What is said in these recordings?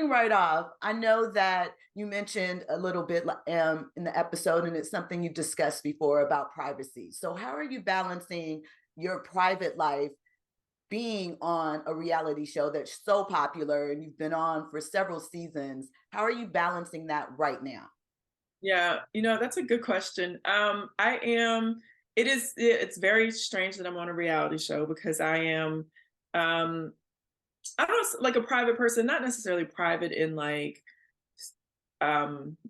Right off, I know that you mentioned a little bit in the episode, and it's something you've discussed before about privacy. So, how are you balancing your private life being on a reality show that's so popular and you've been on for several seasons? How are you balancing that right now? Yeah, that's a good question. It's very strange that I'm on a reality show because um, I don't like a private person, not necessarily private in like,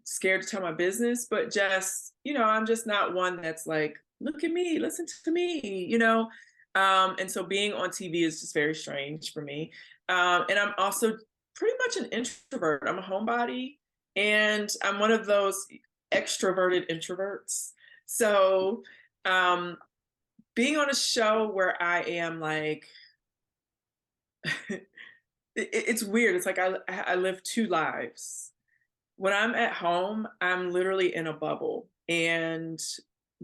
scared to tell my business, but just, I'm just not one that's like, look at me, listen to me. And so being on TV is just very strange for me. And I'm also pretty much an introvert. I'm a homebody and I'm one of those extroverted introverts. So, um, being on a show where I am like, it's weird. It's like I live two lives. When I'm at home, I'm literally in a bubble. And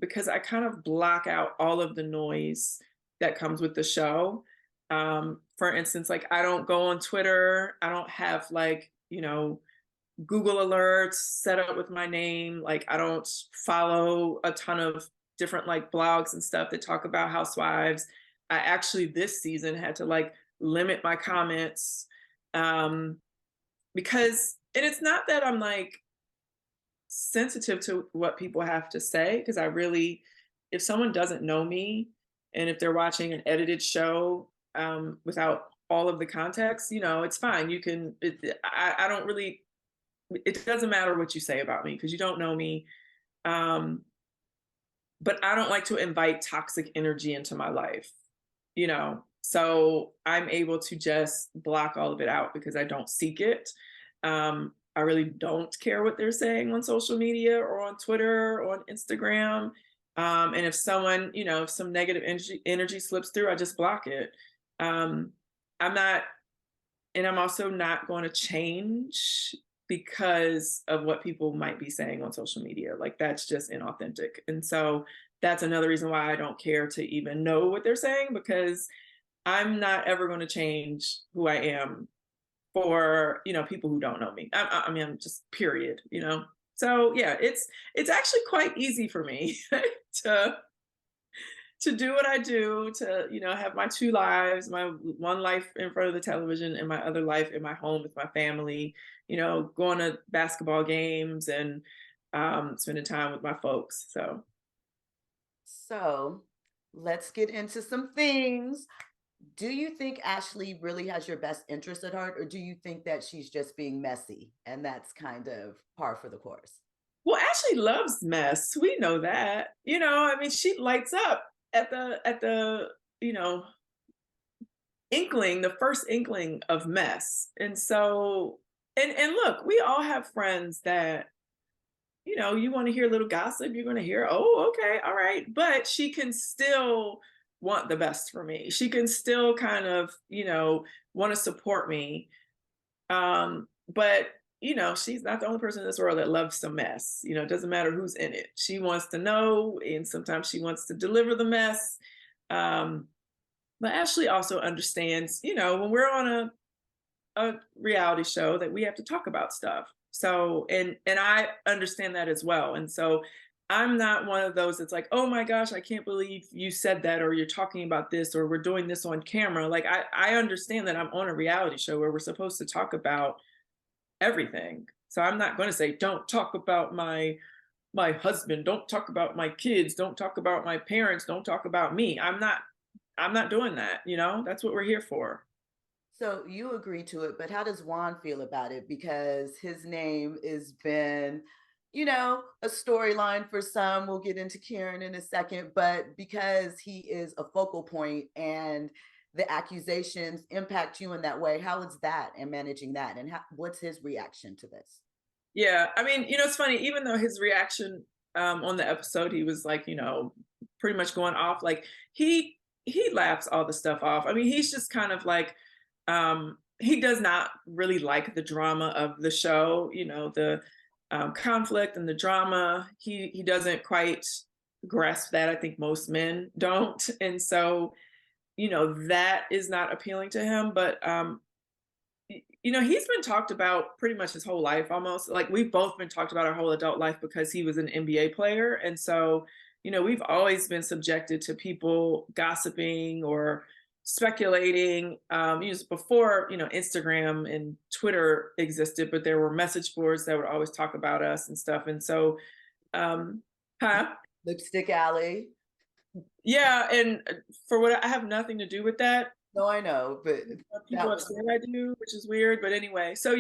because I kind of block out all of the noise that comes with the show. For instance, like I don't go on Twitter. I don't have like, Google alerts set up with my name. Like I don't follow a ton of different like blogs and stuff that talk about housewives. I actually this season had to like limit my comments um because and it's not that I'm like sensitive to what people have to say because I really if someone doesn't know me and if they're watching an edited show without all of the context, it's fine. I don't really it doesn't matter what you say about me because you don't know me. Um, but I don't like to invite toxic energy into my life. So I'm able to just block all of it out because I don't seek it. I really don't care what they're saying on social media or on Twitter or on Instagram. And if some negative energy slips through, I just block it. Um, I'm not and I'm also not going to change because of what people might be saying on social media. Like that's just inauthentic. And so that's another reason why I don't care to even know what they're saying because I'm not ever going to change who I am for, people who don't know me. I mean, I'm just period. So yeah, it's actually quite easy for me to to do what I do, to, have my two lives, my one life in front of the television and my other life in my home with my family, going to basketball games and spending time with my folks. So, So, let's get into some things. Do you think Ashley really has your best interest at heart, or do you think that she's just being messy and that's kind of par for the course? well, Ashley loves mess. We know that. I mean, she lights up at the the first inkling of mess. And so and look, we all have friends that you want to hear a little gossip, you're going to hear, oh, okay, all right. But she can still want the best for me. She can still kind of, want to support me. But, she's not the only person in this world that loves some mess. It doesn't matter who's in it. She wants to know, and sometimes she wants to deliver the mess. Um, but Ashley also understands, when we're on a reality show that we have to talk about stuff. So and I understand that as well. And so I'm not one of those that's like, oh my gosh, I can't believe you said that, or you're talking about this, or we're doing this on camera. Like I understand that I'm on a reality show where we're supposed to talk about everything. So I'm not going to say, don't talk about my husband, don't talk about my kids, don't talk about my parents, don't talk about me. I'm not doing that. That's what we're here for. So you agree to it, but how does Juan feel about it? Because his name has been, a storyline for some. We'll get into Karen in a second, but because he is a focal point and the accusations impact you in that way, how is that and managing that? And what's his reaction to this? Yeah, I mean, it's funny. Even though his reaction on the episode, he was like, pretty much going off. Like he laughs all the stuff off. I mean, he's just kind of like he does not really like the drama of the show. The conflict and the drama. He doesn't quite grasp that. I think most men don't, and so that is not appealing to him. But he's been talked about pretty much his whole life almost. Like we've both been talked about our whole adult life because he was an NBA player. And so, we've always been subjected to people gossiping or speculating. Before, Instagram and Twitter existed, but there were message boards that would always talk about us and stuff. And so, um, huh? Lipstick Alley. Yeah. And for what I have nothing to do with that. No, I know, but People that have was said I do, which is weird, but anyway. So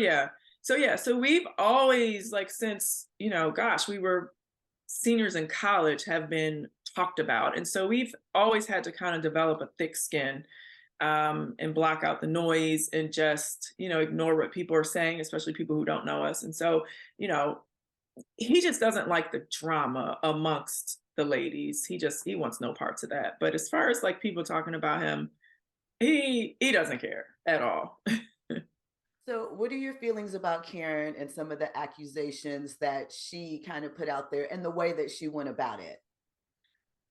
we've always like since, gosh, we were seniors in college have been talked about. And so we've always had to kind of develop a thick skin and block out the noise and just, ignore what people are saying, especially people who don't know us. And so, you know, he just doesn't like the drama amongst the ladies. He wants no parts of that. But as far as like people talking about him, he doesn't care at all. so. What are your feelings about Karen and some of the accusations that she kind of put out there and the way that she went about it?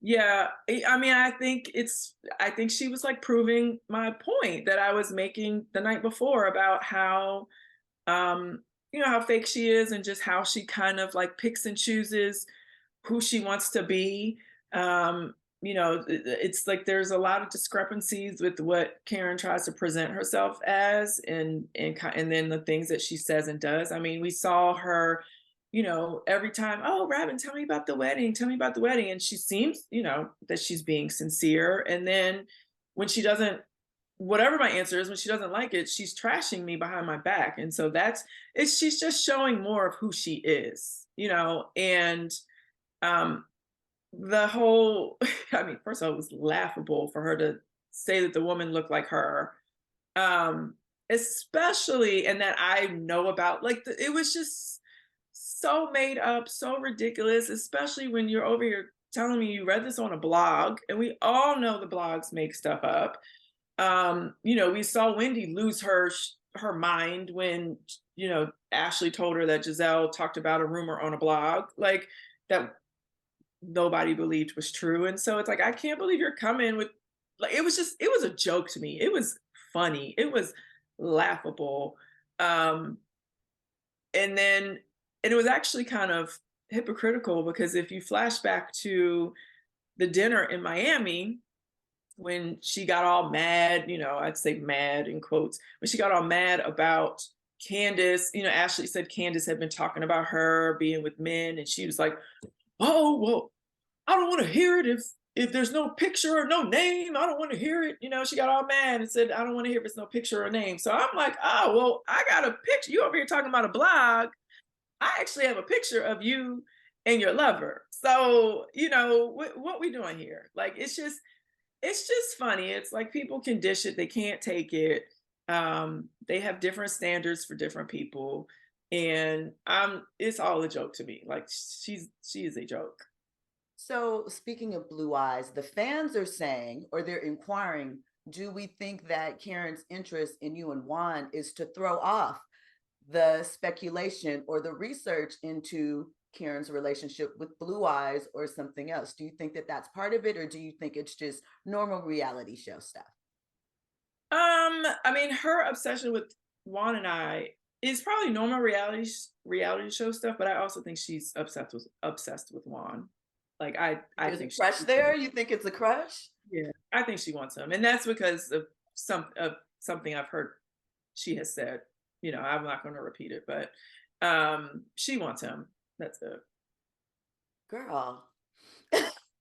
Yeah, I mean, I think she was like proving my point that I was making the night before about how how fake she is and just how she kind of like picks and chooses who she wants to be. It's like there's a lot of discrepancies with what Karen tries to present herself as and then the things that she says and does. I mean, we saw her, every time, oh, Robyn, tell me about the wedding, tell me about the wedding. And she seems, that she's being sincere. And then when she doesn't, whatever my answer is, when she doesn't like it, she's trashing me behind my back. And so she's just showing more of who she is, and um the whole I mean, first of all, it was laughable for her to say that the woman looked like her. Um, Especially and that I know about like it was just so made up, so ridiculous, especially when you're over here telling me you read this on a blog, and we all know the blogs make stuff up. We saw Wendy lose her mind when Ashley told her that Giselle talked about a rumor on a blog like that nobody believed was true. And so it's like I can't believe you're coming with like it was a joke to me. It was funny. It was laughable. Um and then and it was actually kind of hypocritical because if you flash back to the dinner in Miami when she got all mad, I'd say mad in quotes, when she got all mad about Candace, Ashley said Candace had been talking about her being with men, and she was like, oh, well, I don't want to hear it if there's no picture or no name. I don't want to hear it. She got all mad and said, I don't want to hear if there's no picture or name. So I'm like, oh, well, I got a picture. You over here talking about a blog. I actually have a picture of you and your lover. So, what we doing here? Like, it's just funny. It's like people can dish it, they can't take it. They have different standards for different people, and it's all a joke to me. Like she is a joke. So, speaking of blue eyes, the fans are saying, or they're inquiring, do we think that Karen's interest in you and Juan is to throw off the speculation or the research into Karen's relationship with blue eyes or something else? Do you think that that's part of it, or do you think it's just normal reality show stuff? I mean, her obsession with Juan and I is probably normal reality show stuff, but I also think she's obsessed with Juan. Like I There's a think crush there. You think it's a crush? yeah, I think she wants him, and that's because of something I've heard she has said. I'm not going to repeat it, but she wants him. That's it. Girl.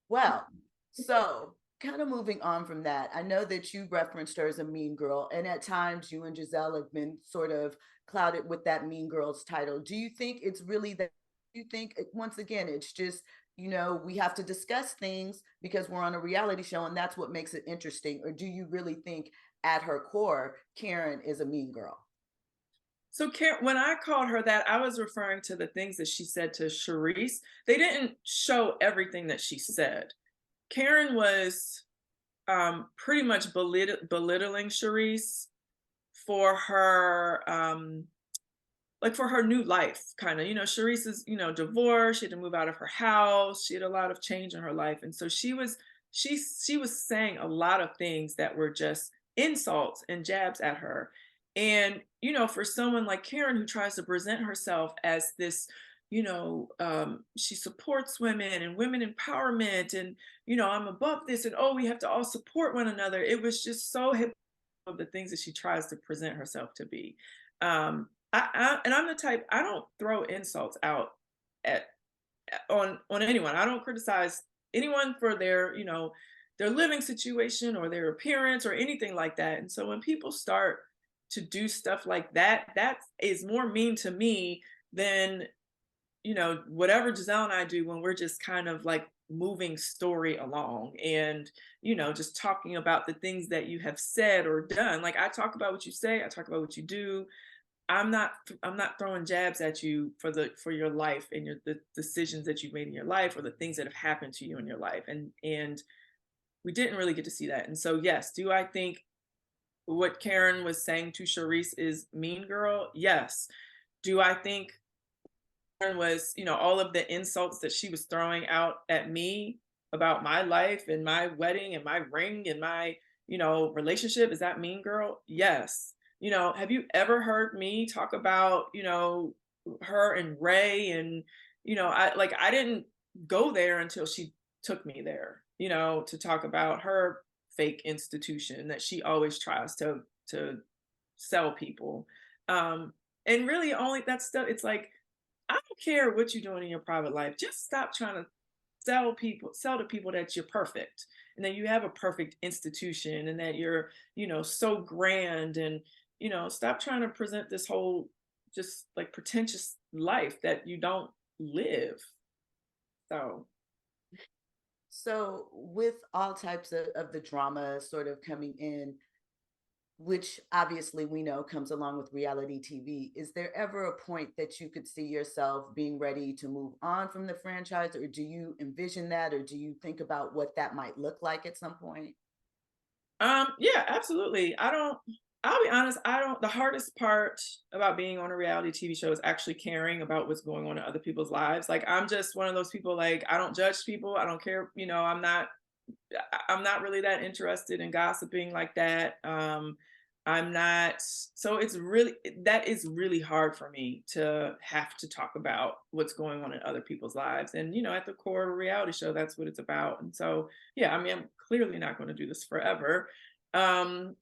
Well, so kind of moving on from that, I know that you referenced her as a mean girl, and at times you and Giselle have been sort of clouded with that mean girls title. Do you think it's really that? You think once again, it's just we have to discuss things because we're on a reality show, and that's what makes it interesting? Or do you really think, at her core, Karen is a mean girl? So Karen, when I called her that, I was referring to the things that she said to Charisse. They didn't show everything that she said. Karen was pretty much belittling Charisse for her like for her new life, kind of. Charisse is divorced. She had to move out of her house. She had a lot of change in her life, and so she was saying a lot of things that were just insults and jabs at her. And, for someone like Karen who tries to present herself as this, she supports women and women empowerment and, I'm above this and, oh, we have to all support one another. It was just so of the things that she tries to present herself to be. And I'm the type, I don't throw insults out at on anyone. I don't criticize anyone for their living situation or their appearance or anything like that. And so when people start to do stuff like that, that is more mean to me than whatever Giselle and I do when we're just kind of like moving story along and just talking about the things that you have said or done. Like, I talk about what you say, I talk about what you do. I'm not throwing jabs at you for your life and the decisions that you've made in your life or the things that have happened to you in your life. And we didn't really get to see that. And so, yes, do I think what Karen was saying to Charisse is mean girl? Yes. Do I think Karen was, all of the insults that she was throwing out at me about my life and my wedding and my ring and my, relationship, is that mean girl? Yes. Have you ever heard me talk about, her and Ray and, I didn't go there until she took me there, to talk about her fake institution that she always tries to sell people. And really only that stuff, it's like, I don't care what you're doing in your private life. Just stop trying to sell to people that you're perfect and that you have a perfect institution and that you're, so grand and, stop trying to present this whole just like pretentious life that you don't live. So, So, with all types of the drama sort of coming in, which obviously we know comes along with reality TV, is there ever a point that you could see yourself being ready to move on from the franchise, or do you envision that, or do you think about what that might look like at some point? yeah, absolutely. I'll be honest, I don't, the hardest part about being on a reality TV show is actually caring about what's going on in other people's lives. Like, I'm just one of those people, like, I don't judge people. I don't care, I'm not really that interested in gossiping like that. I'm not, so that is really hard for me to have to talk about what's going on in other people's lives. And, at the core of a reality show, that's what it's about. And so, yeah, I mean, I'm clearly not going to do this forever. Um,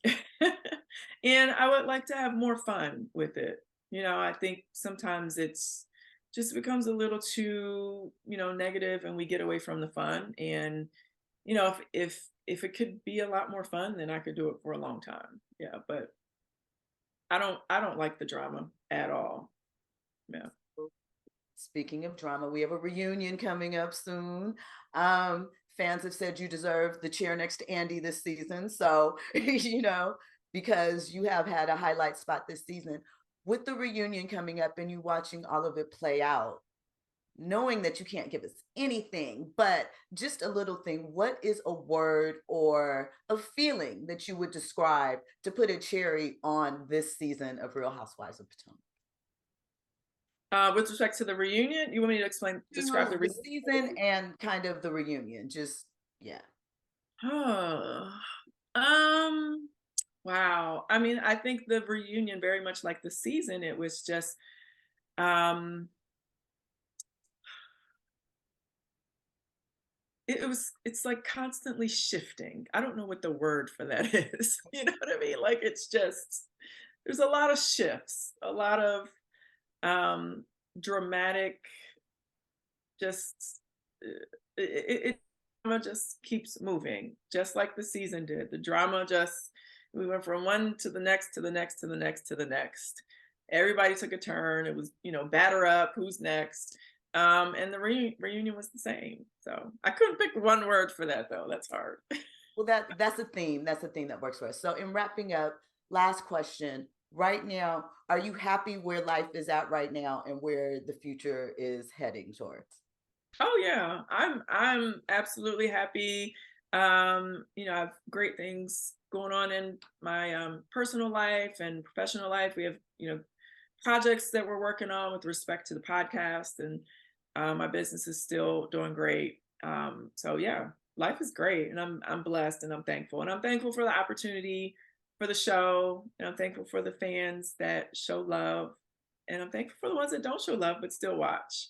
and I would like to have more fun with it. I think sometimes it's just becomes a little too, negative and we get away from the fun. And if it could be a lot more fun, then I could do it for a long time. Yeah, but I don't like the drama at all. Yeah. Speaking of drama, we have a reunion coming up soon. Fans have said you deserve the chair next to Andy this season. So, because you have had a highlight spot this season. With the reunion coming up and you watching all of it play out, knowing that you can't give us anything, but just a little thing, what is a word or a feeling that you would describe to put a cherry on this season of Real Housewives of Potomac? With respect to the reunion, you want me to describe To the the reunion? season and kind of the reunion, just yeah. Oh, um, wow. I mean, I think the reunion, very much like the season, it was just, um, it's like constantly shifting. I don't know what the word for that is. You know what I mean? Like, it's just, there's a lot of shifts, a lot of um dramatic, just it drama just keeps moving, just like the season did. The drama just, we went from one to the next to the next to the next to the next. Everybody took a turn. It was, batter up, who's next. And the reunion was the same. So I couldn't pick one word for that though. That's hard. Well, that's a theme. That's a theme that works for us. So, in wrapping up, last question. Right now, are you happy where life is at right now and where the future is heading towards? Oh yeah, I'm absolutely happy. I have great things going on in my personal life and professional life. We have, projects that we're working on with respect to the podcast, and my business is still doing great. So yeah, life is great, and I'm blessed and I'm thankful, and I'm thankful for the opportunity, for the show, and I'm thankful for the fans that show love, and I'm thankful for the ones that don't show love but still watch.